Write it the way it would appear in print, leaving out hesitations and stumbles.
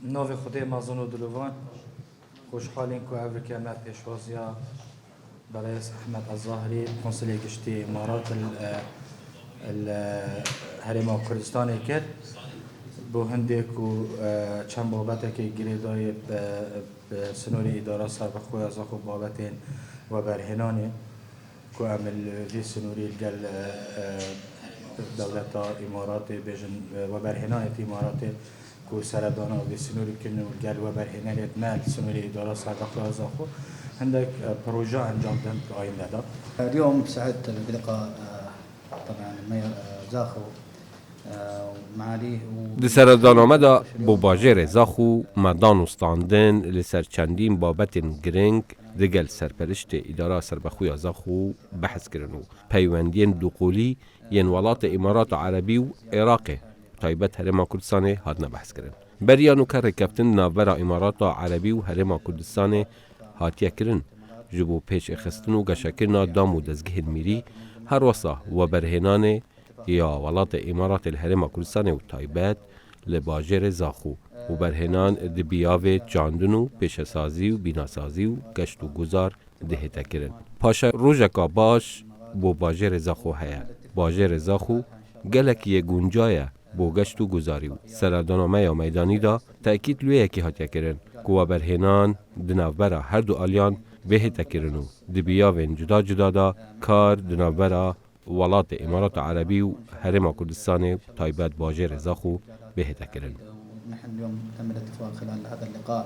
ناو خدای مازن و دلوان خوشحالین که افریقیا ما پیشوازیا برای احمد الظاهری کنسولی گشتی امارات الهرم کردستان کرد بو هندی کو چند بابت که گریدای سنوری اداره سر بخوی از خو بابتین و برهنانی که عمل وی سنوری گل دولت امارات بیشن و برهنانت امارات کو سردانا و سنوری کنن گل و برهنانت مال سنوری اداره سر بخوی از خو عندك بروجه انجام دهن که آینده دا. اليوم سعدت بلقاء طبعا المير زاخو د سردانامه دا بو باجر زاخو مدان استاندن لسر چندین بابتن گرنگ دگل سرپرشت اداره سربخوی زاخو بحث کرنو پیوندین دوقولی ین ولات امارات عربی و عراق تایبت هرما کردستان هادنا بحث کرن بریانو که رکفتن ناورا امارات عربی و هرما کردستان هاتیه کرن جبو پیش اخستن و گشکرنا دام و دزگه میری هر وصا و برهنان یا ولات امارات الهرم کردستان و تایبت لباجر زاخو و برهنان دبیاو چاندنو پیشسازی و بیناسازی و گشت و گذار دهتا کرن پاشا روژکا باش بو باجر زاخو هیا باجر زاخو گلک یه گنجایه بو گشت و گذاری و سردانامه یا میدانی دا تأکید لویه که هاتیا کرن و برهنان دنابرا هر دو آلیان بهتا کرنو دبیاوین جدا جدا دا کار دنابرا ولات امارات عربی و هرم کردستان تایبت باجر زاخو بهتا کرن. نحن اليوم تم الاتفاق خلال هذا اللقاء